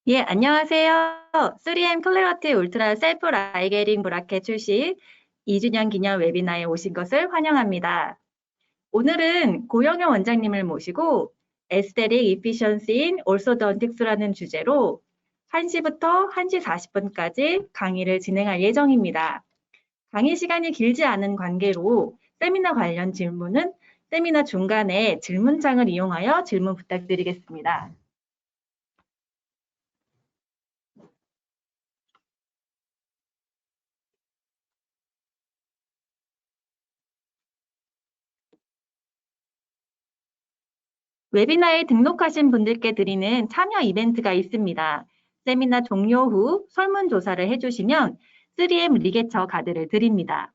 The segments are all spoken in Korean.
예, 안녕하세요. 3M 클래러티 울트라 셀프 라이게링 브라켓 출시 2주년 기념 웨비나에 오신 것을 환영합니다. 오늘은 고영현 원장님을 모시고 에스테릭 이피션시 인 올소던틱스라는 주제로 1시부터 1시 40분까지 강의를 진행할 예정입니다. 강의 시간이 길지 않은 관계로 세미나 관련 질문은 세미나 중간에 질문창을 이용하여 질문 부탁드리겠습니다. 웨비나에 등록하신 분들께 드리는 참여 이벤트가 있습니다. 세미나 종료 후 설문조사를 해주시면 3M 리게처 카드를 드립니다.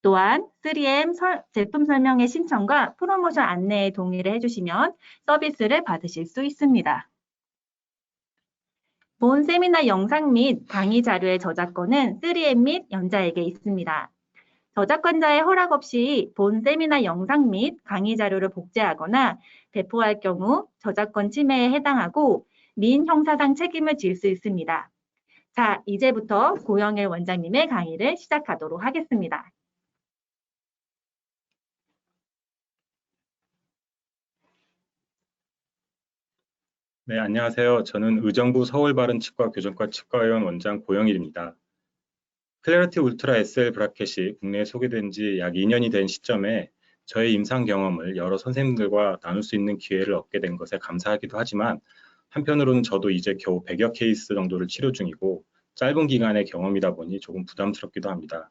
또한 3M 제품 설명회 신청과 프로모션 안내에 동의를 해주시면 서비스를 받으실 수 있습니다. 본 세미나 영상 및 강의 자료의 저작권은 3M 및 연자에게 있습니다. 저작권자의 허락 없이 본 세미나 영상 및 강의 자료를 복제하거나 배포할 경우 저작권 침해에 해당하고 민 형사상 책임을 질 수 있습니다. 자, 이제부터 고영일 원장님의 강의를 시작하도록 하겠습니다. 네, 안녕하세요. 저는 의정부 서울바른치과 교정과 치과의원 원장 고영일입니다. 클래러티 울트라 SL 브라켓이 국내에 소개된 지 약 2년이 된 시점에 저의 임상 경험을 여러 선생님들과 나눌 수 있는 기회를 얻게 된 것에 감사하기도 하지만 한편으로는 저도 이제 겨우 100여 케이스 정도를 치료 중이고 짧은 기간의 경험이다 보니 조금 부담스럽기도 합니다.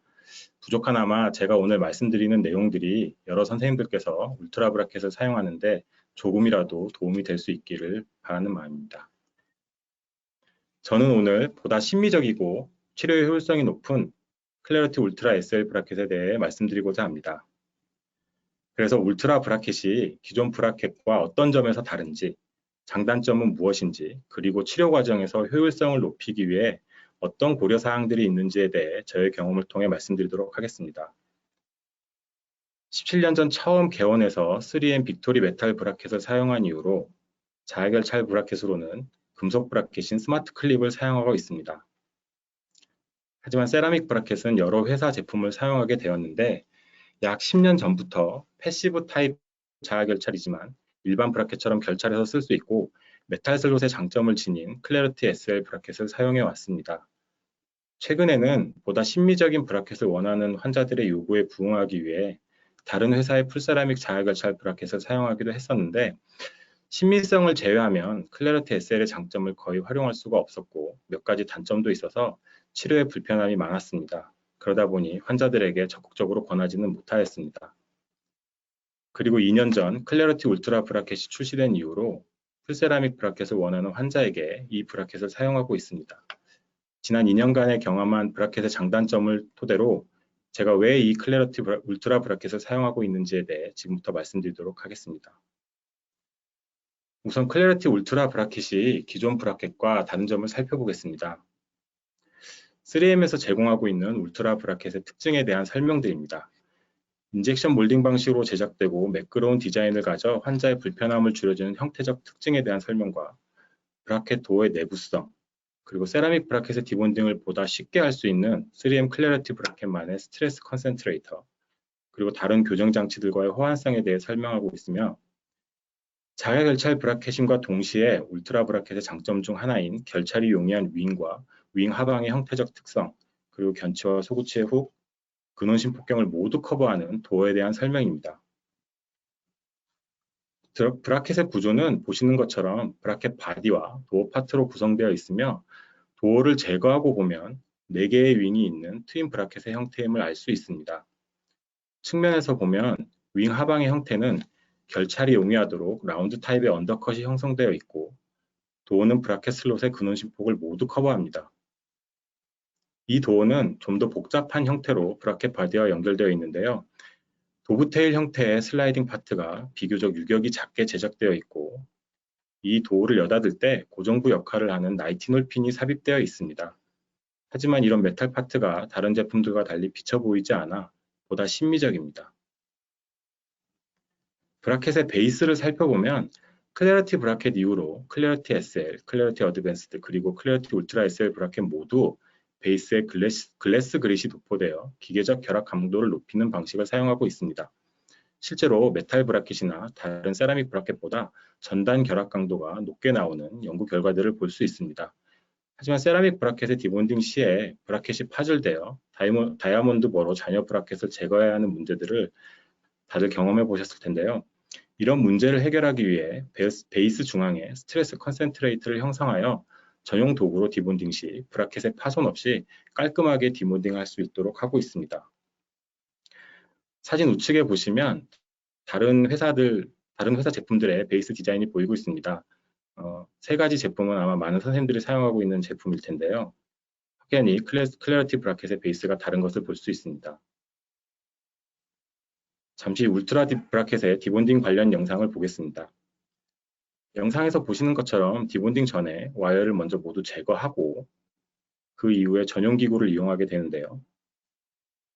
부족하나마 제가 오늘 말씀드리는 내용들이 여러 선생님들께서 울트라 브라켓을 사용하는데 조금이라도 도움이 될 수 있기를 바라는 마음입니다. 저는 오늘 보다 심미적이고 치료의 효율성이 높은 클래러티 울트라 SL 브라켓에 대해 말씀드리고자 합니다. 그래서 울트라 브라켓이 기존 브라켓과 어떤 점에서 다른지, 장단점은 무엇인지, 그리고 치료 과정에서 효율성을 높이기 위해 어떤 고려사항들이 있는지에 대해 저의 경험을 통해 말씀드리도록 하겠습니다. 17년 전 처음 개원해서 3M 빅토리 메탈 브라켓을 사용한 이후로 자해결찰 브라켓으로는 금속 브라켓인 스마트 클립을 사용하고 있습니다. 하지만 세라믹 브라켓은 여러 회사 제품을 사용하게 되었는데 약 10년 전부터 패시브 타입 자해결찰이지만 일반 브라켓처럼 결찰해서 쓸 수 있고 메탈 슬롯의 장점을 지닌 클래러티 SL 브라켓을 사용해 왔습니다. 최근에는 보다 심미적인 브라켓을 원하는 환자들의 요구에 부응하기 위해 다른 회사의 풀세라믹 자해결찰 브라켓을 사용하기도 했었는데 신미성을 제외하면 클래러티 SL의 장점을 거의 활용할 수가 없었고 몇 가지 단점도 있어서 치료에 불편함이 많았습니다. 그러다 보니 환자들에게 적극적으로 권하지는 못하였습니다. 그리고 2년 전 클래러티 울트라 브라켓이 출시된 이후로 풀세라믹 브라켓을 원하는 환자에게 이 브라켓을 사용하고 있습니다. 지난 2년간의 경험한 브라켓의 장단점을 토대로 제가 왜 이 클래러티 울트라 브라켓을 사용하고 있는지에 대해 지금부터 말씀드리도록 하겠습니다. 우선 클래러티 울트라 브라켓이 기존 브라켓과 다른 점을 살펴보겠습니다. 3M에서 제공하고 있는 울트라 브라켓의 특징에 대한 설명드립니다. 인젝션 몰딩 방식으로 제작되고 매끄러운 디자인을 가져 환자의 불편함을 줄여주는 형태적 특징에 대한 설명과 브라켓 도어의 내구성, 그리고 세라믹 브라켓의 디본딩을 보다 쉽게 할 수 있는 3M 클래러티 브라켓만의 스트레스 컨센트레이터, 그리고 다른 교정 장치들과의 호환성에 대해 설명하고 있으며 자해결찰 브라켓임과 동시에 울트라 브라켓의 장점 중 하나인 결찰이 용이한 윙과 윙 하방의 형태적 특성, 그리고 견치와 소구치의 훅, 근원심 폭경을 모두 커버하는 도어에 대한 설명입니다. 브라켓의 구조는 보시는 것처럼 브라켓 바디와 도어 파트로 구성되어 있으며 도어를 제거하고 보면 4개의 윙이 있는 트윈 브라켓의 형태임을 알 수 있습니다. 측면에서 보면 윙 하방의 형태는 결찰이 용이하도록 라운드 타입의 언더컷이 형성되어 있고 도어는 브라켓 슬롯의 근원심폭을 모두 커버합니다. 이 도어는 좀 더 복잡한 형태로 브라켓 바디와 연결되어 있는데요. 도브테일 형태의 슬라이딩 파트가 비교적 유격이 작게 제작되어 있고 이 도어를 여닫을 때 고정부 역할을 하는 나이티놀 핀이 삽입되어 있습니다. 하지만 이런 메탈 파트가 다른 제품들과 달리 비쳐 보이지 않아 보다 심미적입니다. 브라켓의 베이스를 살펴보면 클래리티 브라켓 이후로 클래리티 SL, 클래리티 어드밴스드, 그리고 클래리티 울트라 SL 브라켓 모두 베이스에 글래스 그릿이 도포되어 기계적 결합 강도를 높이는 방식을 사용하고 있습니다. 실제로 메탈 브라켓이나 다른 세라믹 브라켓보다 전단 결합 강도가 높게 나오는 연구 결과들을 볼 수 있습니다. 하지만 세라믹 브라켓의 디본딩 시에 브라켓이 파절되어 다이아몬드 버로 잔여 브라켓을 제거해야 하는 문제들을 다들 경험해 보셨을 텐데요. 이런 문제를 해결하기 위해 베이스 중앙에 스트레스 컨센트레이트를 형성하여 전용 도구로 디본딩 시 브라켓의 파손 없이 깔끔하게 디본딩할 수 있도록 하고 있습니다. 사진 우측에 보시면 다른 회사 제품들의 베이스 디자인이 보이고 있습니다. 세 가지 제품은 아마 많은 선생님들이 사용하고 있는 제품일 텐데요. 확연히 클래리티 브라켓의 베이스가 다른 것을 볼 수 있습니다. 잠시 울트라 브라켓의 디본딩 관련 영상을 보겠습니다. 영상에서 보시는 것처럼 디본딩 전에 와이어를 먼저 모두 제거하고 그 이후에 전용 기구를 이용하게 되는데요.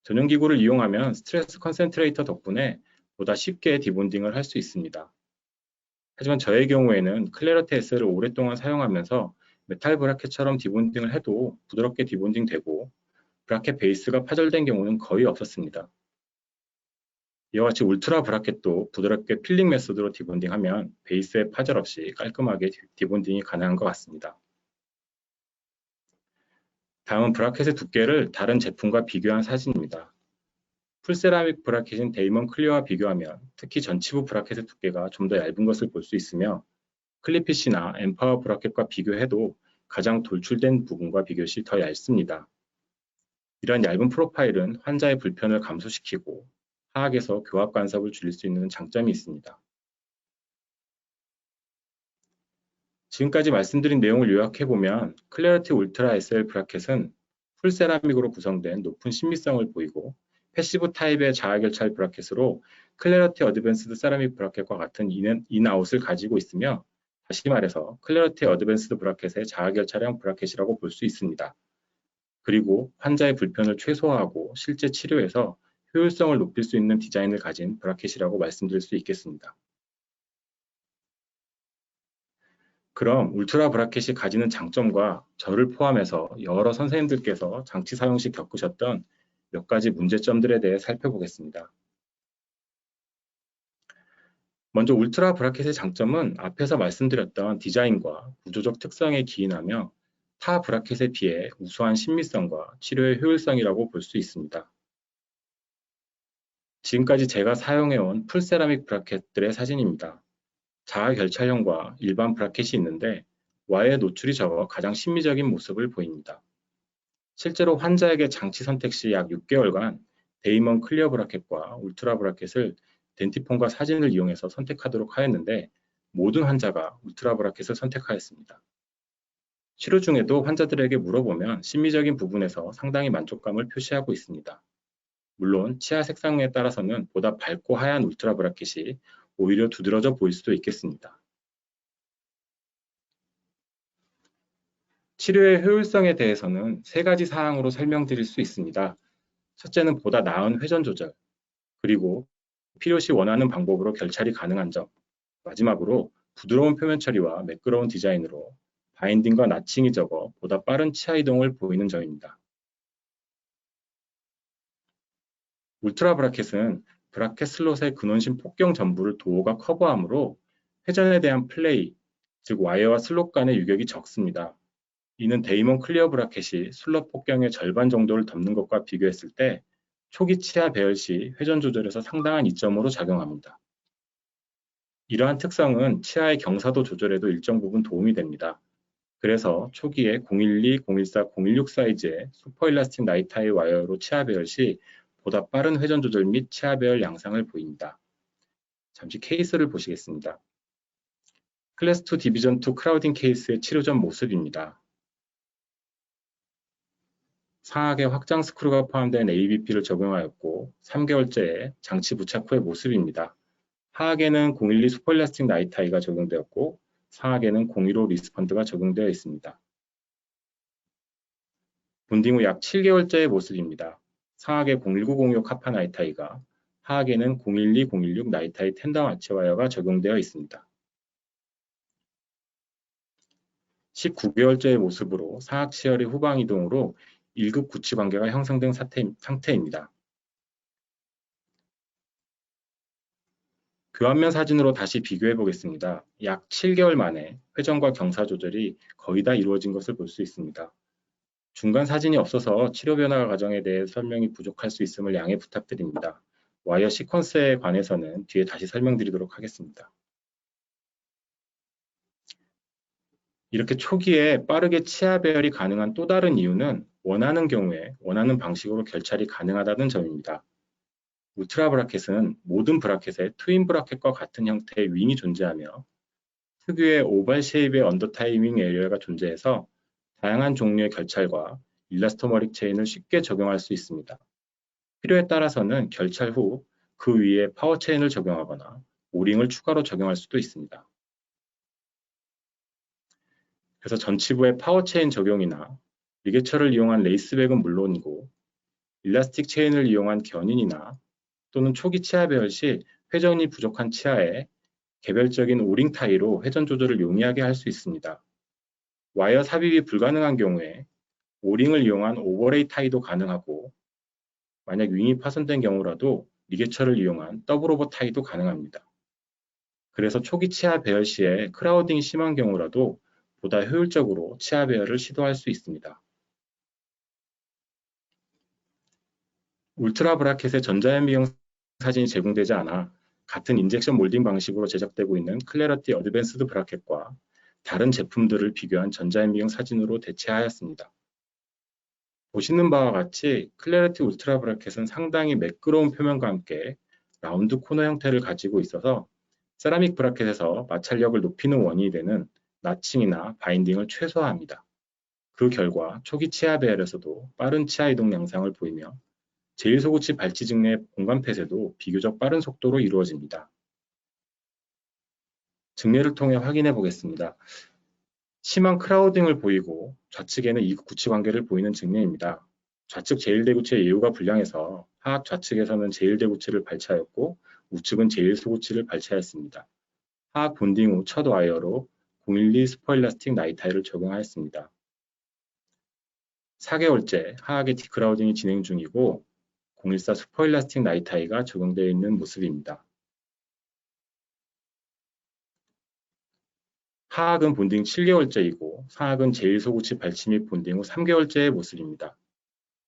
전용 기구를 이용하면 스트레스 컨센트레이터 덕분에 보다 쉽게 디본딩을 할 수 있습니다. 하지만 저의 경우에는 클래리티 S를 오랫동안 사용하면서 메탈 브라켓처럼 디본딩을 해도 부드럽게 디본딩 되고 브라켓 베이스가 파절된 경우는 거의 없었습니다. 이와 같이 울트라 브라켓도 부드럽게 필링 메소드로 디본딩하면 베이스에 파절 없이 깔끔하게 디본딩이 가능한 것 같습니다. 다음은 브라켓의 두께를 다른 제품과 비교한 사진입니다. 풀세라믹 브라켓인 데이먼 클리어와 비교하면 특히 전치부 브라켓의 두께가 좀 더 얇은 것을 볼 수 있으며 클리피시나 엠파워 브라켓과 비교해도 가장 돌출된 부분과 비교시 더 얇습니다. 이러한 얇은 프로파일은 환자의 불편을 감소시키고 화학에서 교합 간섭을 줄일 수 있는 장점이 있습니다. 지금까지 말씀드린 내용을 요약해보면 클래리티 울트라 SL 브라켓은 풀세라믹으로 구성된 높은 신미성을 보이고 패시브 타입의 자아결찰 브라켓으로 클래리티 어드밴스드 세라믹 브라켓과 같은 인아웃을 가지고 있으며 다시 말해서 클래리티 어드밴스드 브라켓의 자아결찰형 브라켓이라고 볼 수 있습니다. 그리고 환자의 불편을 최소화하고 실제 치료에서 효율성을 높일 수 있는 디자인을 가진 브라켓이라고 말씀드릴 수 있겠습니다. 그럼 울트라 브라켓이 가지는 장점과 저를 포함해서 여러 선생님들께서 장치 사용 시 겪으셨던 몇 가지 문제점들에 대해 살펴보겠습니다. 먼저 울트라 브라켓의 장점은 앞에서 말씀드렸던 디자인과 구조적 특성에 기인하며 타 브라켓에 비해 우수한 신미성과 치료의 효율성이라고 볼 수 있습니다. 지금까지 제가 사용해온 풀세라믹 브라켓들의 사진입니다. 자아 결찰형과 일반 브라켓이 있는데 와이어 노출이 적어 가장 심미적인 모습을 보입니다. 실제로 환자에게 장치 선택 시 약 6개월간 데이먼 클리어 브라켓과 울트라 브라켓을 덴티폰과 사진을 이용해서 선택하도록 하였는데 모든 환자가 울트라 브라켓을 선택하였습니다. 치료 중에도 환자들에게 물어보면 심미적인 부분에서 상당히 만족감을 표시하고 있습니다. 물론 치아 색상에 따라서는 보다 밝고 하얀 울트라 브라켓이 오히려 두드러져 보일 수도 있겠습니다. 치료의 효율성에 대해서는 세 가지 사항으로 설명드릴 수 있습니다. 첫째는 보다 나은 회전 조절, 그리고 필요시 원하는 방법으로 결찰이 가능한 점, 마지막으로 부드러운 표면 처리와 매끄러운 디자인으로 바인딩과 나칭이 적어 보다 빠른 치아 이동을 보이는 점입니다. 울트라 브라켓은 브라켓 슬롯의 근원심 폭경 전부를 도어가 커버하므로 회전에 대한 플레이, 즉 와이어와 슬롯 간의 유격이 적습니다. 이는 데이먼 클리어 브라켓이 슬롯 폭경의 절반 정도를 덮는 것과 비교했을 때 초기 치아 배열 시 회전 조절에서 상당한 이점으로 작용합니다. 이러한 특성은 치아의 경사도 조절에도 일정 부분 도움이 됩니다. 그래서 초기에 012, 014, 016 사이즈의 슈퍼일라스틱 나이타이 와이어로 치아 배열 시 보다 빠른 회전 조절 및 치아 배열 양상을 보입니다. 잠시 케이스를 보시겠습니다. 클래스 2 디비전 2 크라우딩 케이스의 치료 전 모습입니다. 상악에 확장 스크루가 포함된 ABP를 적용하였고 3개월째의 장치 부착 후의 모습입니다. 하악에는 012 슈퍼일라스틱 나이타이가 적용되었고 상악에는 015 리스펀드가 적용되어 있습니다. 본딩 후 약 7개월째의 모습입니다. 상악에 01906 카파 나이타이가, 하악에는 012, 016 나이타이 텐덤 아치 와이어가 적용되어 있습니다. 19개월째의 모습으로 상악 치열의 후방 이동으로 1급 구치 관계가 형성된 상태입니다. 교환면 사진으로 다시 비교해 보겠습니다. 약 7개월 만에 회전과 경사 조절이 거의 다 이루어진 것을 볼 수 있습니다. 중간 사진이 없어서 치료 변화 과정에 대해 설명이 부족할 수 있음을 양해 부탁드립니다. 와이어 시퀀스에 관해서는 뒤에 다시 설명드리도록 하겠습니다. 이렇게 초기에 빠르게 치아 배열이 가능한 또 다른 이유는 원하는 경우에 원하는 방식으로 결찰이 가능하다는 점입니다. 울트라 브라켓은 모든 브라켓에 트윈 브라켓과 같은 형태의 윙이 존재하며 특유의 오발 쉐입의 언더타이밍 에리어가 존재해서 다양한 종류의 결찰과 일라스토머릭 체인을 쉽게 적용할 수 있습니다. 필요에 따라서는 결찰 후 그 위에 파워 체인을 적용하거나 오링을 추가로 적용할 수도 있습니다. 그래서 전치부의 파워 체인 적용이나 리게처를 이용한 레이스백은 물론이고 일라스틱 체인을 이용한 견인이나 또는 초기 치아 배열 시 회전이 부족한 치아에 개별적인 오링 타이로 회전 조절을 용이하게 할 수 있습니다. 와이어 삽입이 불가능한 경우에 오링을 이용한 오버레이 타이도 가능하고 만약 윙이 파손된 경우라도 리게처를 이용한 더블 오버 타이도 가능합니다. 그래서 초기 치아 배열 시에 크라우딩이 심한 경우라도 보다 효율적으로 치아 배열을 시도할 수 있습니다. 울트라 브라켓의 전자현미경 사진이 제공되지 않아 같은 인젝션 몰딩 방식으로 제작되고 있는 클래러티 어드밴스드 브라켓과 다른 제품들을 비교한 전자현미경 사진으로 대체하였습니다. 보시는 바와 같이 클래러티 울트라 브라켓은 상당히 매끄러운 표면과 함께 라운드 코너 형태를 가지고 있어서 세라믹 브라켓에서 마찰력을 높이는 원인이 되는 나칭이나 바인딩을 최소화합니다. 그 결과 초기 치아 배열에서도 빠른 치아 이동 양상을 보이며 제1소구치 발치 증내 공간 폐쇄도 비교적 빠른 속도로 이루어집니다. 증례를 통해 확인해 보겠습니다. 심한 크라우딩을 보이고 좌측에는 이급 구치 관계를 보이는 증례입니다. 좌측 제1대구치의 예후가 불량해서 하악 좌측에서는 제1대구치를 발치하였고 우측은 제1소구치를 발치하였습니다. 하악 본딩 후 첫 와이어로 012 스포일라스틱 나이타이를 적용하였습니다. 4개월째 하악의 디크라우딩이 진행 중이고 014 스포일라스틱 나이타이가 적용되어 있는 모습입니다. 하악은 본딩 7개월째이고 상악은 제1소구치 발치 및 본딩 후 3개월째의 모습입니다.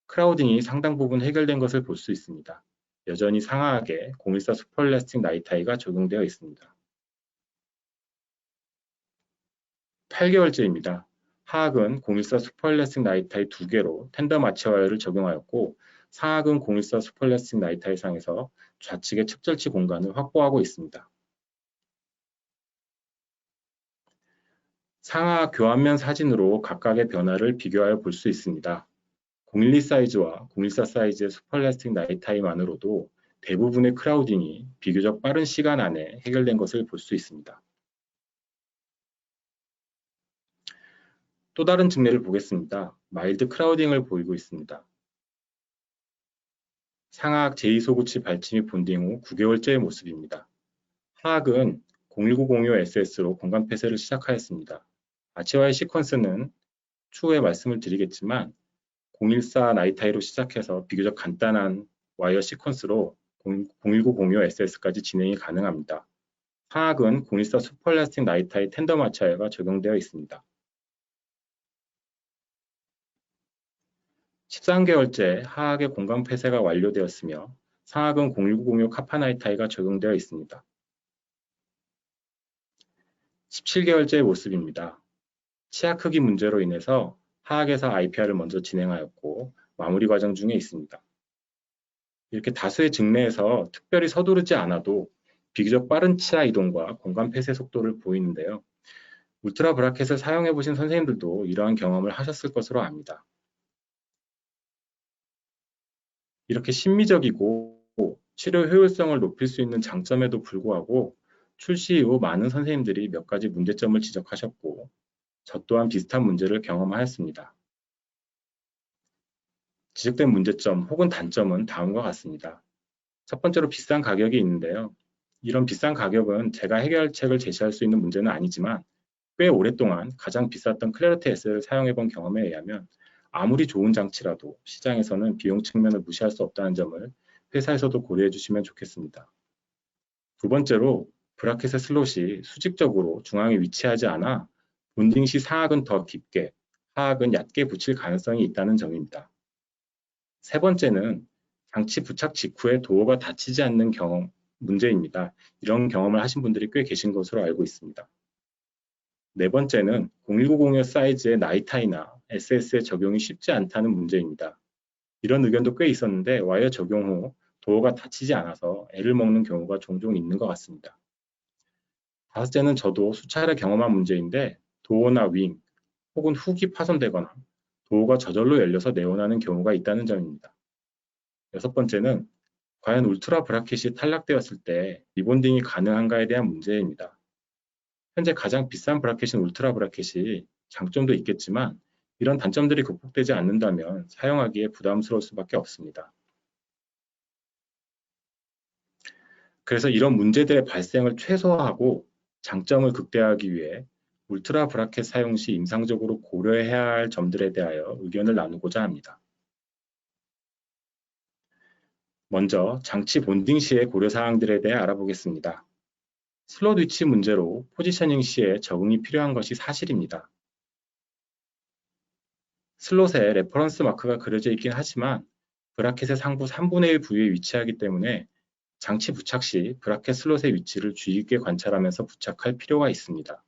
크라우딩이 상당 부분 해결된 것을 볼 수 있습니다. 여전히 상하악에 014 스포일라스틱 나이타이가 적용되어 있습니다. 8개월째입니다. 하악은 014 스포일라스틱 나이타이 2개로 텐덤 아치 와이어를 적용하였고 상악은 014 스포일라스틱 나이타이 상에서 좌측의 측절치 공간을 확보하고 있습니다. 상하 교환면 사진으로 각각의 변화를 비교하여 볼 수 있습니다. 012 사이즈와 014 사이즈의 스포일라스틱 나이타이만으로도 대부분의 크라우딩이 비교적 빠른 시간 안에 해결된 것을 볼 수 있습니다. 또 다른 증례를 보겠습니다. 마일드 크라우딩을 보이고 있습니다. 상하악 제2소구치 발치 및 본딩 후 9개월째의 모습입니다. 하악은 01905SS로 공간 폐쇄를 시작하였습니다. 아치와의 시퀀스는 추후에 말씀을 드리겠지만 014 나이타이로 시작해서 비교적 간단한 와이어 시퀀스로 01905SS까지 진행이 가능합니다. 하악은 014 슈퍼엘라스틱 나이타이 텐덤 아치 와이어가 적용되어 있습니다. 13개월째 하악의 공간 폐쇄가 완료되었으며 상악은 01905 카파나이타이가 적용되어 있습니다. 17개월째의 모습입니다. 치아 크기 문제로 인해서 하악에서 IPR을 먼저 진행하였고 마무리 과정 중에 있습니다. 이렇게 다수의 증례에서 특별히 서두르지 않아도 비교적 빠른 치아 이동과 공간 폐쇄 속도를 보이는데요. 울트라 브라켓을 사용해 보신 선생님들도 이러한 경험을 하셨을 것으로 압니다. 이렇게 심미적이고 치료 효율성을 높일 수 있는 장점에도 불구하고 출시 이후 많은 선생님들이 몇 가지 문제점을 지적하셨고 저 또한 비슷한 문제를 경험하였습니다. 지적된 문제점 혹은 단점은 다음과 같습니다. 첫 번째로 비싼 가격이 있는데요. 이런 비싼 가격은 제가 해결책을 제시할 수 있는 문제는 아니지만 꽤 오랫동안 가장 비쌌던 클래리티 S를 사용해본 경험에 의하면 아무리 좋은 장치라도 시장에서는 비용 측면을 무시할 수 없다는 점을 회사에서도 고려해 주시면 좋겠습니다. 두 번째로 브라켓의 슬롯이 수직적으로 중앙에 위치하지 않아 본딩 시 상악은 더 깊게, 하악은 얕게 붙일 가능성이 있다는 점입니다. 세 번째는 장치 부착 직후에 도어가 닫히지 않는 문제입니다. 이런 경험을 하신 분들이 꽤 계신 것으로 알고 있습니다. 네 번째는 01905 사이즈의 나이타이나 SS에 적용이 쉽지 않다는 문제입니다. 이런 의견도 꽤 있었는데 와이어 적용 후 도어가 닫히지 않아서 애를 먹는 경우가 종종 있는 것 같습니다. 다섯째는 저도 수차례 경험한 문제인데 도어나 윙 혹은 훅이 파손되거나 도어가 저절로 열려서 내원하는 경우가 있다는 점입니다. 여섯 번째는 과연 울트라 브라켓이 탈락되었을 때 리본딩이 가능한가에 대한 문제입니다. 현재 가장 비싼 브라켓인 울트라 브라켓이 장점도 있겠지만 이런 단점들이 극복되지 않는다면 사용하기에 부담스러울 수밖에 없습니다. 그래서 이런 문제들의 발생을 최소화하고 장점을 극대화하기 위해 울트라 브라켓 사용 시 임상적으로 고려해야 할 점들에 대하여 의견을 나누고자 합니다. 먼저 장치 본딩 시의 고려사항들에 대해 알아보겠습니다. 슬롯 위치 문제로 포지셔닝 시에 적응이 필요한 것이 사실입니다. 슬롯에 레퍼런스 마크가 그려져 있긴 하지만 브라켓의 상부 3분의 1 부위에 위치하기 때문에 장치 부착 시 브라켓 슬롯의 위치를 주의 깊게 관찰하면서 부착할 필요가 있습니다.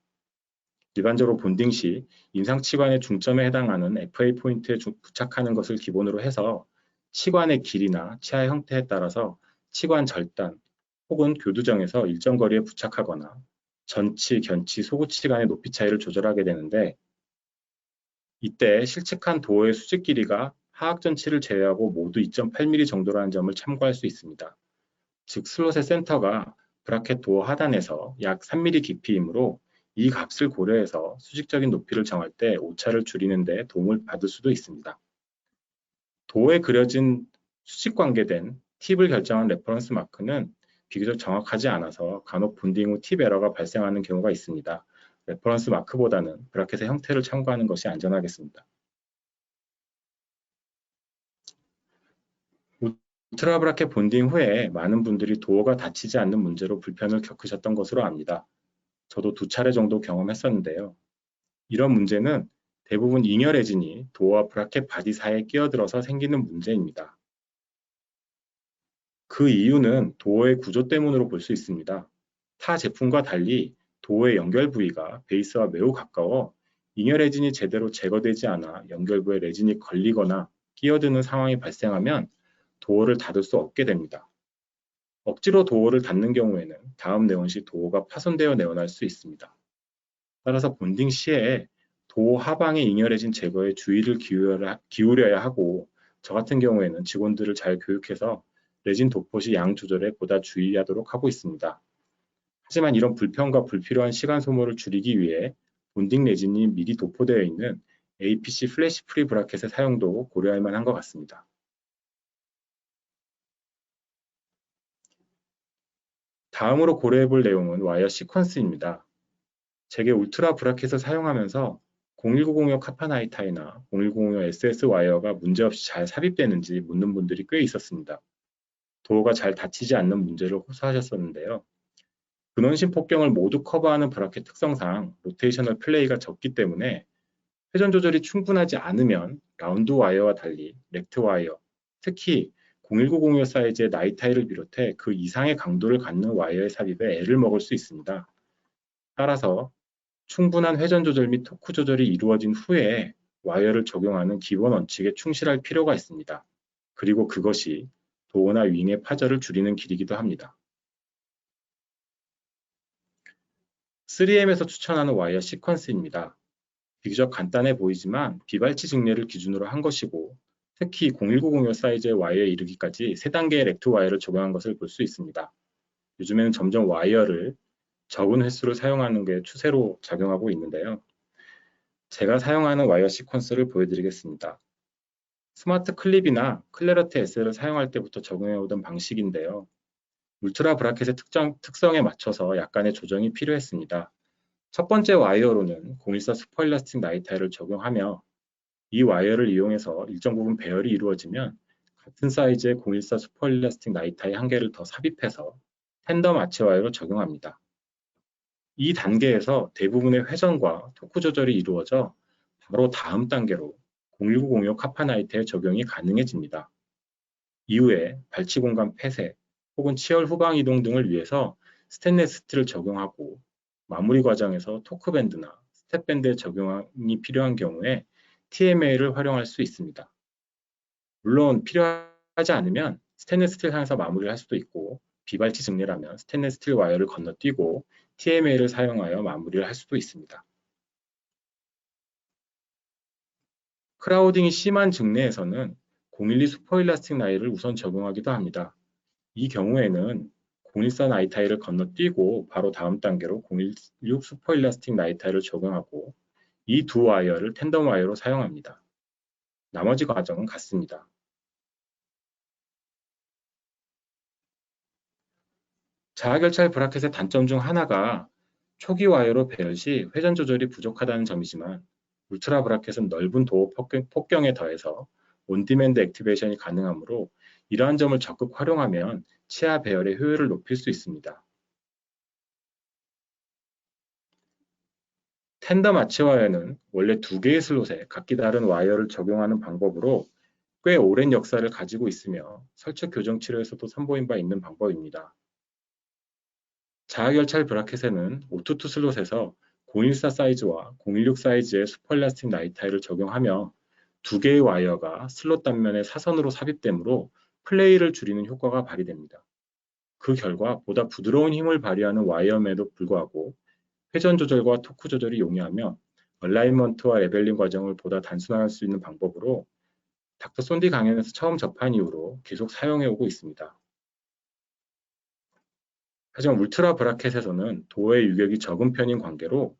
일반적으로 본딩 시 임상치관의 중점에 해당하는 FA 포인트에 부착하는 것을 기본으로 해서 치관의 길이나 치아 형태에 따라서 치관 절단 혹은 교두정에서 일정 거리에 부착하거나 전치, 견치, 소구치 간의 높이 차이를 조절하게 되는데 이때 실측한 도어의 수직 길이가 하악 전치를 제외하고 모두 2.8mm 정도라는 점을 참고할 수 있습니다. 즉 슬롯의 센터가 브라켓 도어 하단에서 약 3mm 깊이이므로 이 값을 고려해서 수직적인 높이를 정할 때 오차를 줄이는 데 도움을 받을 수도 있습니다. 도어에 그려진 수직 관계된 팁을 결정한 레퍼런스 마크는 비교적 정확하지 않아서 간혹 본딩 후 팁 에러가 발생하는 경우가 있습니다. 레퍼런스 마크보다는 브라켓의 형태를 참고하는 것이 안전하겠습니다. 울트라 브라켓 본딩 후에 많은 분들이 도어가 닫히지 않는 문제로 불편을 겪으셨던 것으로 압니다. 저도 2차례 정도 경험했었는데요. 이런 문제는 대부분 잉여 레진이 도어와 브라켓 바디 사이에 끼어들어서 생기는 문제입니다. 그 이유는 도어의 구조 때문으로 볼 수 있습니다. 타 제품과 달리 도어의 연결 부위가 베이스와 매우 가까워 잉여 레진이 제대로 제거되지 않아 연결부에 레진이 걸리거나 끼어드는 상황이 발생하면 도어를 닫을 수 없게 됩니다. 억지로 도어를 닫는 경우에는 다음 내원 시 도어가 파손되어 내원할 수 있습니다. 따라서 본딩 시에 도어 하방의 잉여 레진 제거에 주의를 기울여야 하고 저 같은 경우에는 직원들을 잘 교육해서 레진 도포 시 양 조절에 보다 주의하도록 하고 있습니다. 하지만 이런 불편과 불필요한 시간 소모를 줄이기 위해 본딩 레진이 미리 도포되어 있는 APC 플래시 프리 브라켓의 사용도 고려할 만한 것 같습니다. 다음으로 고려해 볼 내용은 와이어 시퀀스입니다. 제게 울트라 브라켓을 사용하면서 01906 카파나이타이나 01005 SS 와이어가 문제없이 잘 삽입되는지 묻는 분들이 꽤 있었습니다. 도어가 잘 닫히지 않는 문제를 호소하셨었는데요. 근원심 폭경을 모두 커버하는 브라켓 특성상 로테이셔널 플레이가 적기 때문에 회전 조절이 충분하지 않으면 라운드 와이어와 달리 렉트 와이어, 특히 01905 사이즈의 나이타이를 비롯해 그 이상의 강도를 갖는 와이어의 삽입에 애를 먹을 수 있습니다. 따라서 충분한 회전 조절 및 토크 조절이 이루어진 후에 와이어를 적용하는 기본 원칙에 충실할 필요가 있습니다. 그리고 그것이 도어나 윙의 파절을 줄이는 길이기도 합니다. 3M에서 추천하는 와이어 시퀀스입니다. 비교적 간단해 보이지만 비발치 직례를 기준으로 한 것이고 특히 01905 사이즈의 와이어에 이르기까지 3단계의 렉트 와이어를 적용한 것을 볼 수 있습니다. 요즘에는 점점 와이어를 적은 횟수를 사용하는 게 추세로 작용하고 있는데요. 제가 사용하는 와이어 시퀀스를 보여드리겠습니다. 스마트 클립이나 클래러티 S를 사용할 때부터 적용해오던 방식인데요. 울트라 브라켓의 특성에 맞춰서 약간의 조정이 필요했습니다. 첫 번째 와이어로는 014 슈퍼일라스틱 나이 타이를 적용하며 이 와이어를 이용해서 일정 부분 배열이 이루어지면 같은 사이즈의 014 슈퍼일라스틱 나이 타이 한 개를 더 삽입해서 텐덤 아치 와이어로 적용합니다. 이 단계에서 대부분의 회전과 토크 조절이 이루어져 바로 다음 단계로 01905 카파나이트의 적용이 가능해집니다. 이후에 발치 공간 폐쇄 혹은 치열 후방 이동 등을 위해서 스테인리스 스틸을 적용하고 마무리 과정에서 토크 밴드나 스텝 밴드의 적용이 필요한 경우에 TMA를 활용할 수 있습니다. 물론 필요하지 않으면 스테인리스 스틸 상에서 마무리를 할 수도 있고 비발치 증례라면 스테인리스 스틸 와이어를 건너뛰고 TMA를 사용하여 마무리를 할 수도 있습니다. 크라우딩이 심한 증례에서는 012 슈퍼일라스틱 나이를 우선 적용하기도 합니다. 이 경우에는 014 나이 타이를 건너뛰고 바로 다음 단계로 016 슈퍼일라스틱 나이 타이를 적용하고 이 두 와이어를 텐덤 와이어로 사용합니다. 나머지 과정은 같습니다. 자가결찰 브라켓의 단점 중 하나가 초기 와이어로 배열 시 회전 조절이 부족하다는 점이지만 울트라 브라켓은 넓은 도어 폭경에 더해서 온디맨드 액티베이션이 가능하므로 이러한 점을 적극 활용하면 치아 배열의 효율을 높일 수 있습니다. 텐덤 아치 와이어는 원래 두 개의 슬롯에 각기 다른 와이어를 적용하는 방법으로 꽤 오랜 역사를 가지고 있으며 설치 교정 치료에서도 선보인 바 있는 방법입니다. 자가결찰 브라켓에는 오투투 슬롯에서 014 사이즈와 016 사이즈의 슈퍼일라스틱 나이 타이를 적용하며 두 개의 와이어가 슬롯 단면에 사선으로 삽입되므로 플레이를 줄이는 효과가 발휘됩니다. 그 결과 보다 부드러운 힘을 발휘하는 와이어임에도 불구하고 회전 조절과 토크 조절이 용이하며 얼라이먼트와 레벨링 과정을 보다 단순화할 수 있는 방법으로 닥터 손디 강연에서 처음 접한 이후로 계속 사용해 오고 있습니다. 하지만 울트라 브라켓에서는 도어의 유격이 적은 편인 관계로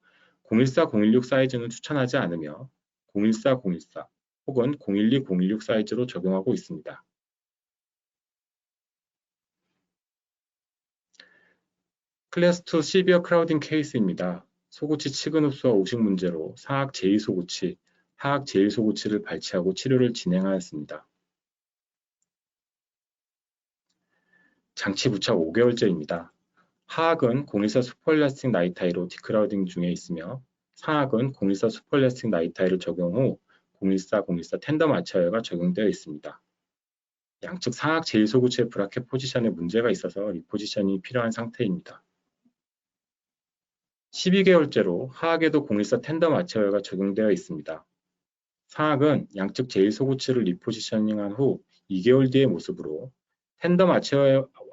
014, 016 사이즈는 추천하지 않으며 014, 014 혹은 012, 016 사이즈로 적용하고 있습니다. 클래스 2 시비어 크라우딩 케이스입니다. 소구치 치근 흡수와 오식 문제로 상악 제2소구치, 하악 제1소구치를 발치하고 치료를 진행하였습니다. 장치 부착 5개월째입니다. 하악은 014 슈퍼일라스틱 나이 타이로 디크라우딩 중에 있으며 상악은 014 슈퍼일라스틱 나이 타이를 적용 후 014, 014 텐덤 아치와이어가 적용되어 있습니다. 양측 상악 제1소구치의 브라켓 포지션에 문제가 있어서 리포지션이 필요한 상태입니다. 12개월째로 하악에도 014 텐덤 아치와이어가 적용되어 있습니다. 상악은 양측 제1소구치를 리포지셔닝한 후 2개월 뒤의 모습으로 텐덤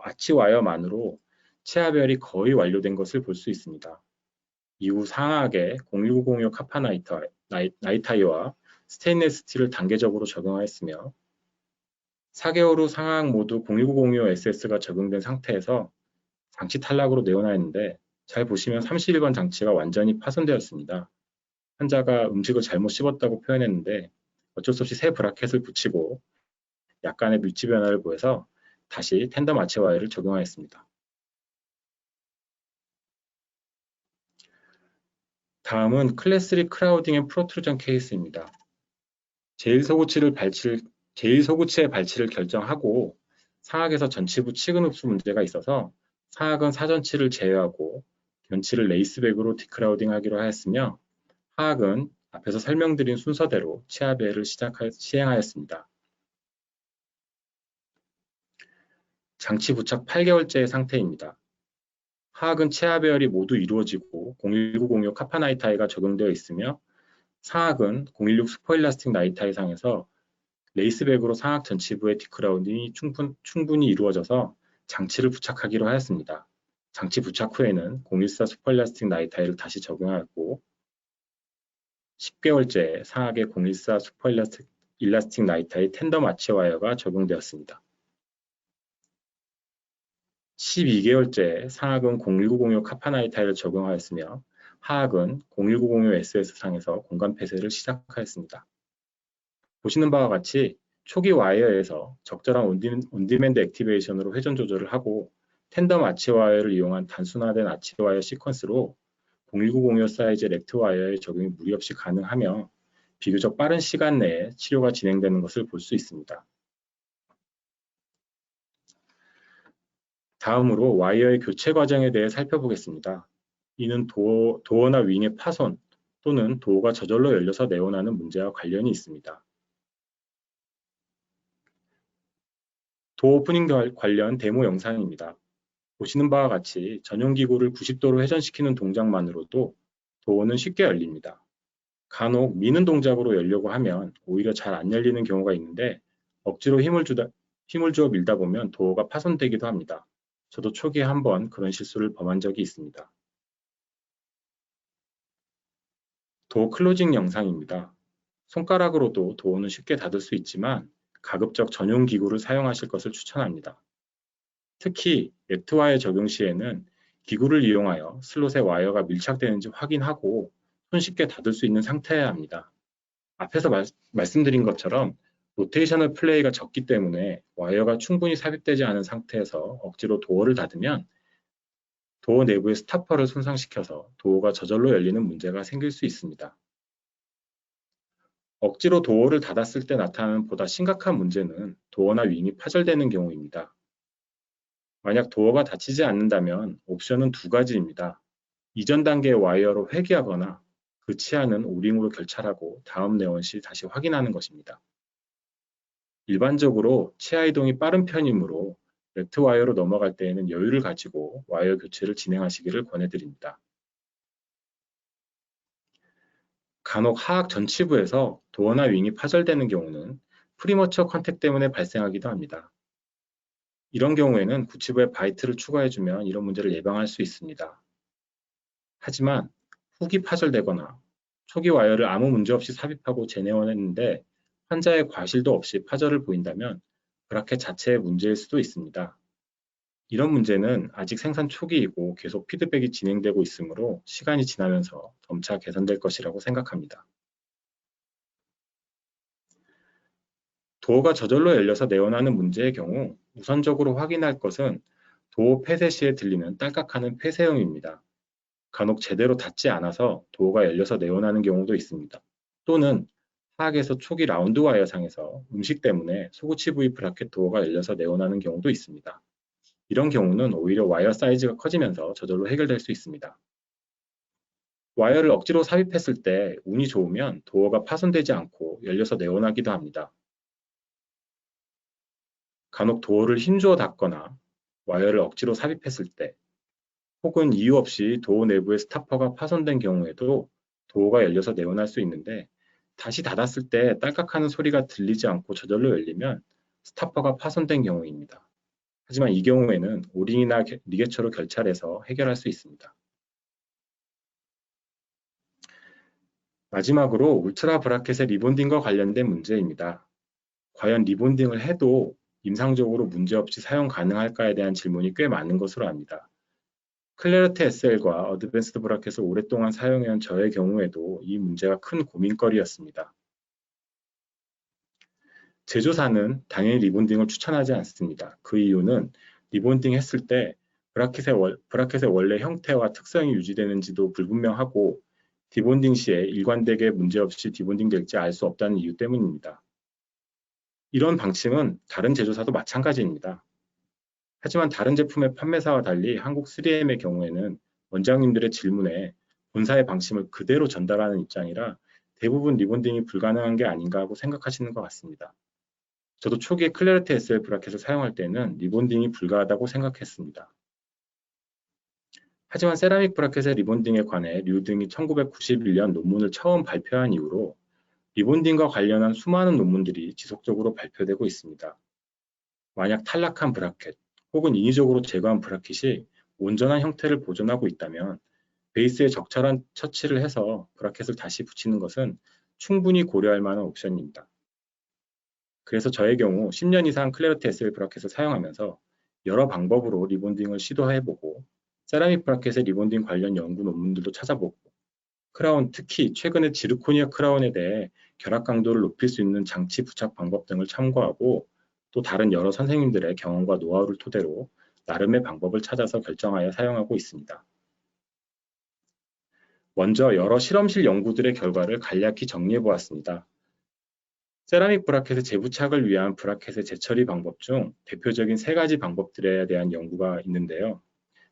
아치와이어만으로 치아배열이 거의 완료된 것을 볼 수 있습니다. 이후 상악에 01905 카파나이타이와 스테인리스 스틸을 단계적으로 적용하였으며 4개월 후 상악 모두 01905 SS가 적용된 상태에서 장치 탈락으로 내원하였는데 잘 보시면 31번 장치가 완전히 파손되었습니다. 환자가 음식을 잘못 씹었다고 표현했는데 어쩔 수 없이 새 브라켓을 붙이고 약간의 밀집 변화를 보여서 다시 텐덤 아치 와이어를 적용하였습니다. 다음은 클래스 3 크라우딩 앤 프로트루전 케이스입니다. 제1소구치의 발치를 결정하고 상악에서 전치부 치근 흡수 문제가 있어서 상악은 사전치를 제외하고 견치를 레이스백으로 디크라우딩 하기로 하였으며 하악은 앞에서 설명드린 순서대로 치아 배열을 시행하였습니다. 장치 부착 8개월째의 상태입니다. 하악은 치아 배열이 모두 이루어지고 01905 카파나이타이가 적용되어 있으며 상악은 016 슈퍼일라스틱 나이타이 상에서 레이스백으로 상악 전치부의 디크라우딩이 충분히 이루어져서 장치를 부착하기로 하였습니다. 장치 부착 후에는 014 슈퍼일라스틱 나이타이를 다시 적용하였고 10개월째 상악의 014 슈퍼일라스틱 나이타이 텐덤 아치 와이어가 적용되었습니다. 12개월째 상악은 01905 카파나이타이를 적용하였으며 하악은 01905 SS 상에서 공간 폐쇄를 시작하였습니다. 보시는 바와 같이 초기 와이어에서 적절한 온디맨드 액티베이션으로 회전 조절을 하고 텐덤 아치 와이어를 이용한 단순화된 아치 와이어 시퀀스로 01905 사이즈의 렉트 와이어의 적용이 무리 없이 가능하며 비교적 빠른 시간 내에 치료가 진행되는 것을 볼 수 있습니다. 다음으로 와이어의 교체 과정에 대해 살펴보겠습니다. 이는 도어나 윙의 파손 또는 도어가 저절로 열려서 내원하는 문제와 관련이 있습니다. 도어 오프닝 관련 데모 영상입니다. 보시는 바와 같이 전용 기구를 90도로 회전시키는 동작만으로도 도어는 쉽게 열립니다. 간혹 미는 동작으로 열려고 하면 오히려 잘 안 열리는 경우가 있는데 억지로 힘을 주어 밀다 보면 도어가 파손되기도 합니다. 저도 초기에 한번 그런 실수를 범한 적이 있습니다. 도어 클로징 영상입니다. 손가락으로도 도어는 쉽게 닫을 수 있지만 가급적 전용 기구를 사용하실 것을 추천합니다. 특히 렉트 와이어 적용 시에는 기구를 이용하여 슬롯에 와이어가 밀착되는지 확인하고 손쉽게 닫을 수 있는 상태여야 합니다. 앞에서 말씀드린 것처럼 로테이셔널 플레이가 적기 때문에 와이어가 충분히 삽입되지 않은 상태에서 억지로 도어를 닫으면 도어 내부의 스타퍼를 손상시켜서 도어가 저절로 열리는 문제가 생길 수 있습니다. 억지로 도어를 닫았을 때 나타나는 보다 심각한 문제는 도어나 윙이 파절되는 경우입니다. 만약 도어가 닫히지 않는다면 옵션은 두 가지입니다. 이전 단계의 와이어로 회귀하거나 그 치아는 오링으로 결찰하고 다음 내원 시 다시 확인하는 것입니다. 일반적으로 치아 이동이 빠른 편이므로 렉트 와이어로 넘어갈 때에는 여유를 가지고 와이어 교체를 진행하시기를 권해드립니다. 간혹 하악 전치부에서 도어나 윙이 파절되는 경우는 프리머처 컨택 때문에 발생하기도 합니다. 이런 경우에는 구치부에 바이트를 추가해주면 이런 문제를 예방할 수 있습니다. 하지만 훅이 파절되거나 초기 와이어를 아무 문제 없이 삽입하고 재내원했는데 환자의 과실도 없이 파절을 보인다면 브라켓 자체의 문제일 수도 있습니다. 이런 문제는 아직 생산 초기이고 계속 피드백이 진행되고 있으므로 시간이 지나면서 점차 개선될 것이라고 생각합니다. 도어가 저절로 열려서 내원하는 문제의 경우 우선적으로 확인할 것은 도어 폐쇄 시에 들리는 딸깍하는 폐쇄음입니다. 간혹 제대로 닫지 않아서 도어가 열려서 내원하는 경우도 있습니다. 또는 하악에서 초기 라운드 와이어상에서 음식 때문에 소구치 부위 브라켓 도어가 열려서 내원하는 경우도 있습니다. 이런 경우는 오히려 와이어 사이즈가 커지면서 저절로 해결될 수 있습니다. 와이어를 억지로 삽입했을 때 운이 좋으면 도어가 파손되지 않고 열려서 내원하기도 합니다. 간혹 도어를 힘주어 닫거나 와이어를 억지로 삽입했을 때 혹은 이유 없이 도어 내부의 스타퍼가 파손된 경우에도 도어가 열려서 내원할 수 있는데 다시 닫았을 때 딸깍하는 소리가 들리지 않고 저절로 열리면 스타퍼가 파손된 경우입니다. 하지만 이 경우에는 오링이나 리게처로 결찰해서 해결할 수 있습니다. 마지막으로 울트라 브라켓의 리본딩과 관련된 문제입니다. 과연 리본딩을 해도 임상적으로 문제없이 사용 가능할까에 대한 질문이 꽤 많은 것으로 압니다. 클래리티 SL과 어드밴스드 브라켓을 오랫동안 사용해온 저의 경우에도 이 문제가 큰 고민거리였습니다. 제조사는 당연히 리본딩을 추천하지 않습니다. 그 이유는 리본딩 했을 때 브라켓의 원래 형태와 특성이 유지되는지도 불분명하고 디본딩 시에 일관되게 문제없이 디본딩 될지 알 수 없다는 이유 때문입니다. 이런 방침은 다른 제조사도 마찬가지입니다. 하지만 다른 제품의 판매사와 달리 한국 3M의 경우에는 원장님들의 질문에 본사의 방침을 그대로 전달하는 입장이라 대부분 리본딩이 불가능한 게 아닌가 하고 생각하시는 것 같습니다. 저도 초기에 클래리티 SL 브라켓을 사용할 때는 리본딩이 불가하다고 생각했습니다. 하지만 세라믹 브라켓의 리본딩에 관해 류등이 1991년 논문을 처음 발표한 이후로 리본딩과 관련한 수많은 논문들이 지속적으로 발표되고 있습니다. 만약 탈락한 브라켓 혹은 인위적으로 제거한 브라켓이 온전한 형태를 보존하고 있다면 베이스에 적절한 처치를 해서 브라켓을 다시 붙이는 것은 충분히 고려할 만한 옵션입니다. 그래서 저의 경우 10년 이상 클래리티 SL 브라켓을 사용하면서 여러 방법으로 리본딩을 시도해보고 세라믹 브라켓의 리본딩 관련 연구 논문들도 찾아보고 크라운, 특히 최근의 지르코니아 크라운에 대해 결합 강도를 높일 수 있는 장치 부착 방법 등을 참고하고 또 다른 여러 선생님들의 경험과 노하우를 토대로 나름의 방법을 찾아서 결정하여 사용하고 있습니다. 먼저 여러 실험실 연구들의 결과를 간략히 정리해 보았습니다. 세라믹 브라켓의 재부착을 위한 브라켓의 재처리 방법 중 대표적인 세 가지 방법들에 대한 연구가 있는데요.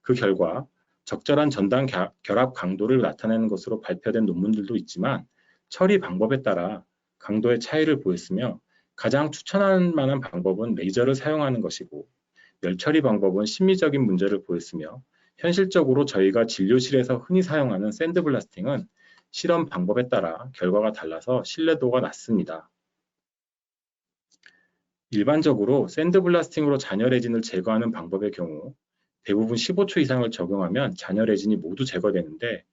그 결과 적절한 전단 결합 강도를 나타내는 것으로 발표된 논문들도 있지만 처리 방법에 따라 강도의 차이를 보였으며 가장 추천할 만한 방법은 레이저를 사용하는 것이고 열처리 방법은 심미적인 문제를 보였으며 현실적으로 저희가 진료실에서 흔히 사용하는 샌드블라스팅은 실험 방법에 따라 결과가 달라서 신뢰도가 낮습니다. 일반적으로 샌드블라스팅으로 잔여 레진을 제거하는 방법의 경우 대부분 15초 이상을 적용하면 잔여 레진이 모두 제거되는데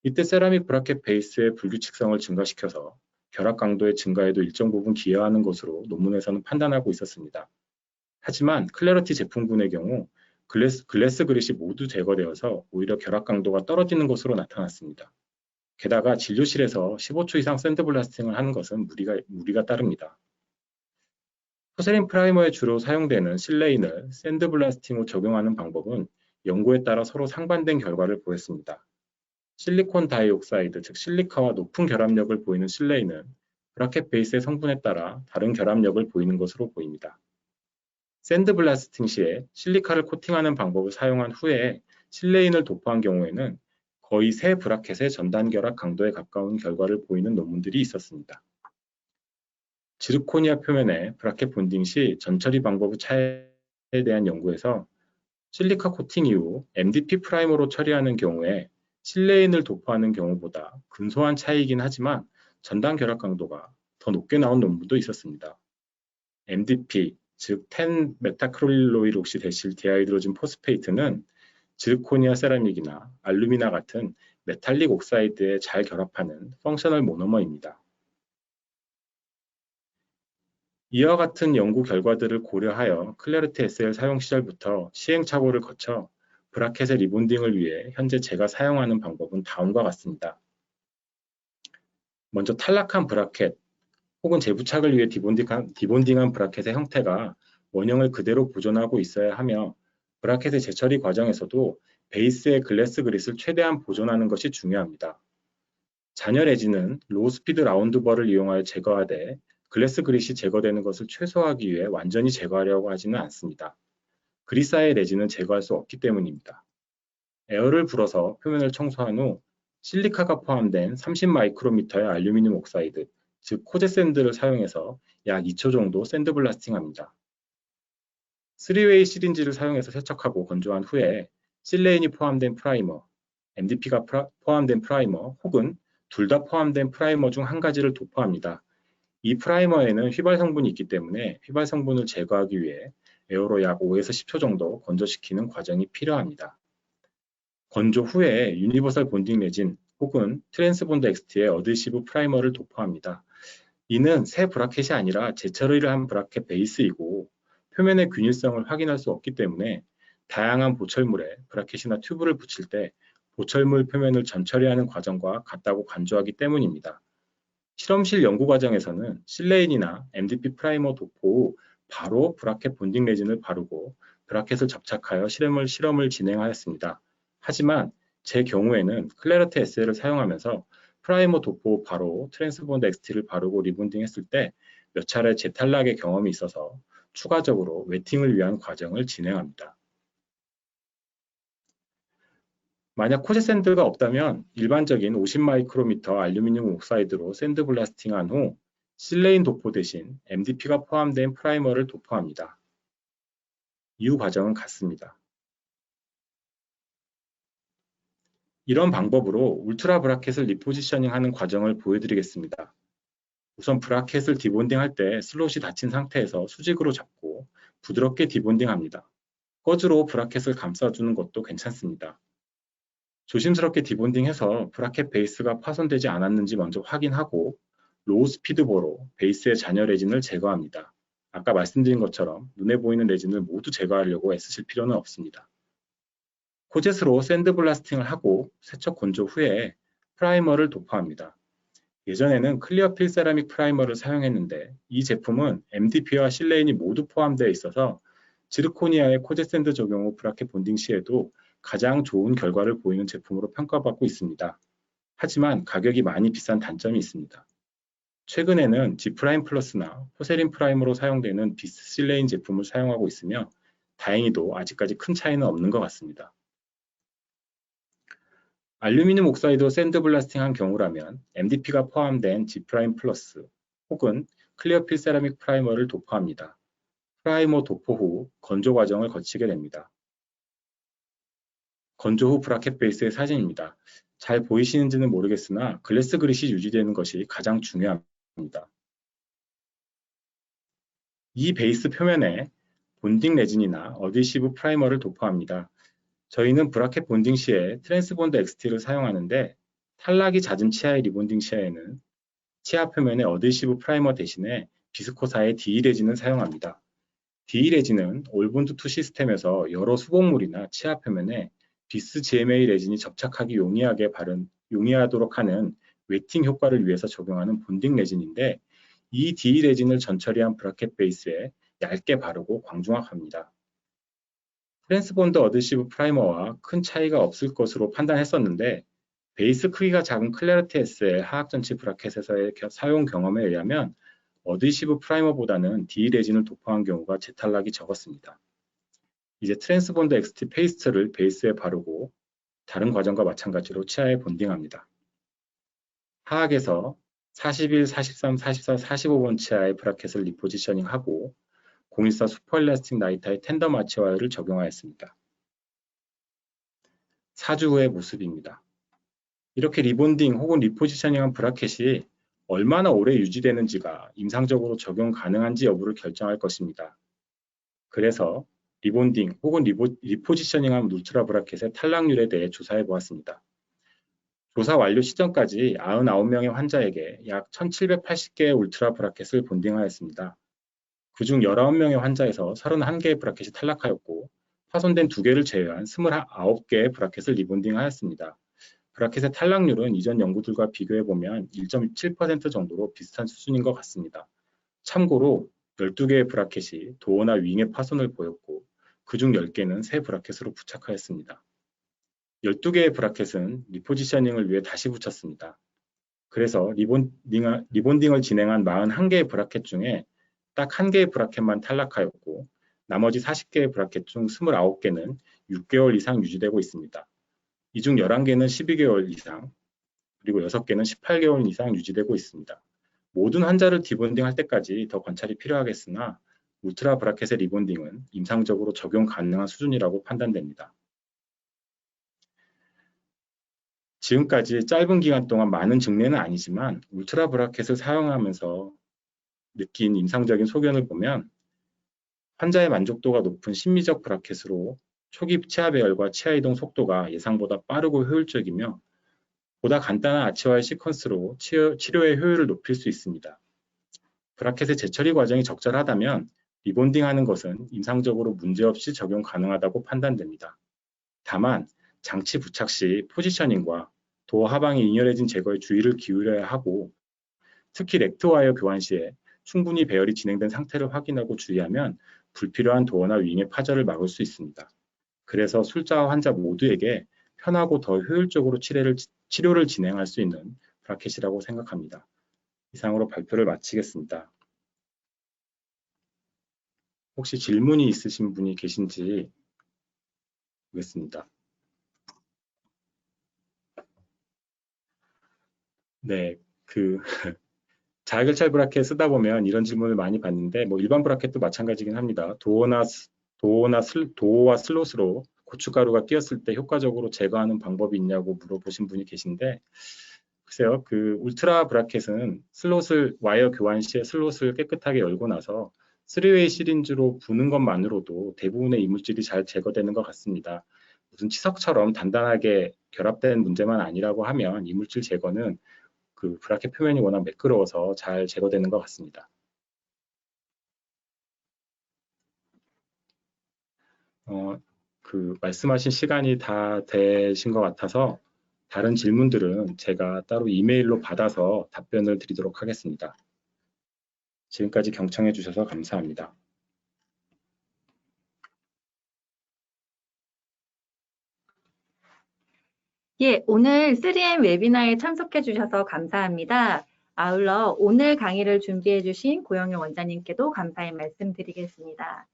이때 세라믹 브라켓 베이스의 불규칙성을 증가시켜서 결합 강도의 증가에도 일정 부분 기여하는 것으로 논문에서는 판단하고 있었습니다. 하지만 클래러티 제품군의 경우 글래스 그릿이 모두 제거되어서 오히려 결합 강도가 떨어지는 것으로 나타났습니다. 게다가 진료실에서 15초 이상 샌드블라스팅을 하는 것은 무리가 따릅니다. 포세린 프라이머에 주로 사용되는 실레인을 샌드블라스팅 후 적용하는 방법은 연구에 따라 서로 상반된 결과를 보였습니다. 실리콘 다이옥사이드, 즉 실리카와 높은 결합력을 보이는 실레인은 브라켓 베이스의 성분에 따라 다른 결합력을 보이는 것으로 보입니다. 샌드블라스팅 시에 실리카를 코팅하는 방법을 사용한 후에 실레인을 도포한 경우에는 거의 새 브라켓의 전단 결합 강도에 가까운 결과를 보이는 논문들이 있었습니다. 지르코니아 표면에 브라켓 본딩 시 전처리 방법의 차이에 대한 연구에서 실리카 코팅 이후 MDP 프라이머로 처리하는 경우에 실레인을 도포하는 경우보다 근소한 차이이긴 하지만 전단 결합 강도가 더 높게 나온 논문도 있었습니다. MDP, 즉 10메타크릴로이록시 대실 디하이드로진 포스페이트는 지르코니아 세라믹이나 알루미나 같은 메탈릭 옥사이드에 잘 결합하는 펑셔널 모노머입니다. 이와 같은 연구 결과들을 고려하여 클래리티 SL 사용 시절부터 시행착오를 거쳐 브라켓의 리본딩을 위해 현재 제가 사용하는 방법은 다음과 같습니다. 먼저 탈락한 브라켓 혹은 재부착을 위해 디본딩한 브라켓의 형태가 원형을 그대로 보존하고 있어야 하며 브라켓의 재처리 과정에서도 베이스의 글래스 그릿을 최대한 보존하는 것이 중요합니다. 잔여 레진은 로우 스피드 라운드버를 이용하여 제거하되 글래스 그릿이 제거되는 것을 최소화하기 위해 완전히 제거하려고 하지는 않습니다. 그릿사이의 레진은 제거할 수 없기 때문입니다. 에어를 불어서 표면을 청소한 후 실리카가 포함된 30마이크로미터의 알루미늄 옥사이드, 즉 코제샌드를 사용해서 약 2초 정도 샌드블라스팅합니다. 3웨이 시린지를 사용해서 세척하고 건조한 후에 실레인이 포함된 프라이머, MDP가 포함된 프라이머 혹은 둘 다 포함된 프라이머 중 한 가지를 도포합니다. 이 프라이머에는 휘발 성분이 있기 때문에 휘발 성분을 제거하기 위해 에어로 약 5에서 10초 정도 건조시키는 과정이 필요합니다. 건조 후에 유니버설 본딩 레진 혹은 트랜스본드 XT의 어드시브 프라이머를 도포합니다. 이는 새 브라켓이 아니라 재처리를 한 브라켓 베이스이고 표면의 균일성을 확인할 수 없기 때문에 다양한 보철물에 브라켓이나 튜브를 붙일 때 보철물 표면을 전처리하는 과정과 같다고 간주하기 때문입니다. 실험실 연구 과정에서는 실레인이나 MDP 프라이머 도포 후 바로 브라켓 본딩 레진을 바르고 브라켓을 접착하여 실험을 진행하였습니다. 하지만 제 경우에는 클래러티 SL을 사용하면서 프라이머 도포 후 바로 트랜스본드 XT를 바르고 리본딩 했을 때 몇 차례 재탈락의 경험이 있어서 추가적으로 웨팅을 위한 과정을 진행합니다. 만약 코제 샌드가 없다면 일반적인 50마이크로미터 알루미늄 옥사이드로 샌드 블라스팅한 후 실레인 도포 대신 MDP가 포함된 프라이머를 도포합니다. 이후 과정은 같습니다. 이런 방법으로 울트라 브라켓을 리포지셔닝하는 과정을 보여드리겠습니다. 우선 브라켓을 디본딩할 때 슬롯이 닫힌 상태에서 수직으로 잡고 부드럽게 디본딩합니다. 거즈로 브라켓을 감싸주는 것도 괜찮습니다. 조심스럽게 디본딩해서 브라켓 베이스가 파손되지 않았는지 먼저 확인하고 로우 스피드보로 베이스의 잔여 레진을 제거합니다. 아까 말씀드린 것처럼 눈에 보이는 레진을 모두 제거하려고 애쓰실 필요는 없습니다. 코젯으로 샌드블라스팅을 하고 세척 건조 후에 프라이머를 도포합니다. 예전에는 클리어필 세라믹 프라이머를 사용했는데 이 제품은 MDP와 실레인이 모두 포함되어 있어서 지르코니아의 코젯 샌드 적용 후 브라켓 본딩 시에도 가장 좋은 결과를 보이는 제품으로 평가받고 있습니다. 하지만 가격이 많이 비싼 단점이 있습니다. 최근에는 G 프라임 플러스나 포세린 프라임으로 사용되는 비스실레인 제품을 사용하고 있으며 다행히도 아직까지 큰 차이는 없는 것 같습니다. 알루미늄 옥사이드 샌드블라스팅한 경우라면 MDP가 포함된 G 프라임 플러스 혹은 클리어필 세라믹 프라이머를 도포합니다. 프라이머 도포 후 건조 과정을 거치게 됩니다. 건조 후 브라켓 베이스의 사진입니다. 잘 보이시는지는 모르겠으나 글래스 그릿이 유지되는 것이 가장 중요합니다. 이 베이스 표면에 본딩 레진이나 어디시브 프라이머를 도포합니다. 저희는 브라켓 본딩 시에 트랜스본드 XT를 사용하는데 탈락이 잦은 치아의 리본딩 시에는 치아 표면에 어디시브 프라이머 대신에 비스코사의 DE 레진을 사용합니다. DE 레진은 올본드2 시스템에서 여러 수복물이나 치아 표면에 비스 GMA 레진이 접착하기 용이하도록 하는 웨팅 효과를 위해서 적용하는 본딩 레진인데 이 DE 레진을 전처리한 브라켓 베이스에 얇게 바르고 광중합합니다. 트랜스본드 어드시브 프라이머와 큰 차이가 없을 것으로 판단했었는데 베이스 크기가 작은 클래리티 S의 하악전치 브라켓에서의 사용 경험에 의하면 어드시브 프라이머보다는 DE 레진을 도포한 경우가 재탈락이 적었습니다. 이제 트랜스본드 XT 페이스트를 베이스에 바르고 다른 과정과 마찬가지로 치아에 본딩합니다. 하악에서 41, 43, 44, 45번 치아의 브라켓을 리포지셔닝하고 014 슈퍼일라스틱 나이타의 텐덤 아치 와이어를 적용하였습니다. 4주 후의 모습입니다. 이렇게 리본딩 혹은 리포지셔닝한 브라켓이 얼마나 오래 유지되는지가 임상적으로 적용 가능한지 여부를 결정할 것입니다. 그래서 리본딩 혹은 리포지셔닝한 울트라 브라켓의 탈락률에 대해 조사해 보았습니다. 조사 완료 시점까지 99명의 환자에게 약 1780개의 울트라 브라켓을 본딩하였습니다. 그중 19명의 환자에서 31개의 브라켓이 탈락하였고 파손된 2개를 제외한 29개의 브라켓을 리본딩하였습니다. 브라켓의 탈락률은 이전 연구들과 비교해보면 1.7% 정도로 비슷한 수준인 것 같습니다. 참고로 12개의 브라켓이 도어나 윙의 파손을 보였고 그중 10개는 새 브라켓으로 부착하였습니다. 12개의 브라켓은 리포지셔닝을 위해 다시 붙였습니다. 그래서 리본딩을 진행한 41개의 브라켓 중에 딱 1개의 브라켓만 탈락하였고 나머지 40개의 브라켓 중 29개는 6개월 이상 유지되고 있습니다. 이 중 11개는 12개월 이상, 그리고 6개는 18개월 이상 유지되고 있습니다. 모든 환자를 디본딩할 때까지 더 관찰이 필요하겠으나 울트라 브라켓의 리본딩은 임상적으로 적용 가능한 수준이라고 판단됩니다. 지금까지 짧은 기간 동안 많은 증례는 아니지만 울트라 브라켓을 사용하면서 느낀 임상적인 소견을 보면 환자의 만족도가 높은 심미적 브라켓으로 초기 치아 배열과 치아 이동 속도가 예상보다 빠르고 효율적이며 보다 간단한 아치와의 시퀀스로 치료의 효율을 높일 수 있습니다. 브라켓의 재처리 과정이 적절하다면 리본딩하는 것은 임상적으로 문제없이 적용 가능하다고 판단됩니다. 다만 장치 부착 시 포지셔닝과 도어 하방의 잉여레진 제거에 주의를 기울여야 하고 특히 렉트 와이어 교환 시에 충분히 배열이 진행된 상태를 확인하고 주의하면 불필요한 도어나 윙의 파절을 막을 수 있습니다. 그래서 술자와 환자 모두에게 편하고 더 효율적으로 치료를 진행할 수 있는 브라켓이라고 생각합니다. 이상으로 발표를 마치겠습니다. 혹시 질문이 있으신 분이 계신지 보겠습니다. 네, 자결찰 브라켓 쓰다 보면 이런 질문을 많이 받는데 일반 브라켓도 마찬가지긴 합니다. 도어와 슬롯으로 고춧가루가 끼었을 때 효과적으로 제거하는 방법이 있냐고 물어보신 분이 계신데 글쎄요, 울트라 브라켓은 와이어 교환 시에 슬롯을 깨끗하게 열고 나서 3웨이 시린지로 부는 것만으로도 대부분의 이물질이 잘 제거되는 것 같습니다. 무슨 치석처럼 단단하게 결합된 문제만 아니라고 하면 이물질 제거는 브라켓 표면이 워낙 매끄러워서 잘 제거되는 것 같습니다. 말씀하신 시간이 다 되신 것 같아서 다른 질문들은 제가 따로 이메일로 받아서 답변을 드리도록 하겠습니다. 지금까지 경청해 주셔서 감사합니다. 예, 오늘 3M 웨비나에 참석해 주셔서 감사합니다. 아울러 오늘 강의를 준비해 주신 고영희 원장님께도 감사의 말씀 드리겠습니다.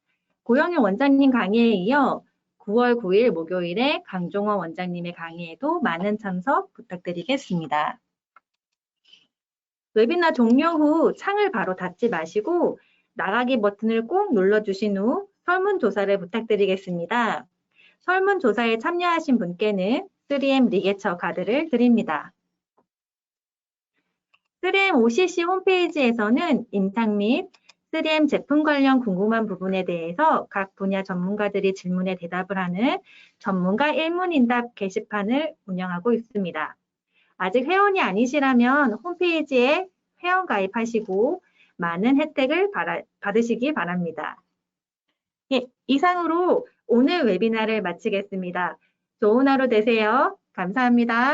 고영희 원장님 강의에 이어 9월 9일 목요일에 강종원 원장님의 강의에도 많은 참석 부탁드리겠습니다. 웨비나 종료 후 창을 바로 닫지 마시고 나가기 버튼을 꼭 눌러주신 후 설문조사를 부탁드리겠습니다. 설문조사에 참여하신 분께는 3M 리게처 카드를 드립니다. 3M OCC 홈페이지에서는 임상 및 3M 제품 관련 궁금한 부분에 대해서 각 분야 전문가들이 질문에 대답을 하는 전문가 일문인답 게시판을 운영하고 있습니다. 아직 회원이 아니시라면 홈페이지에 회원 가입하시고 많은 혜택을 받으시기 바랍니다. 예, 이상으로 오늘 웨비나를 마치겠습니다. 좋은 하루 되세요. 감사합니다.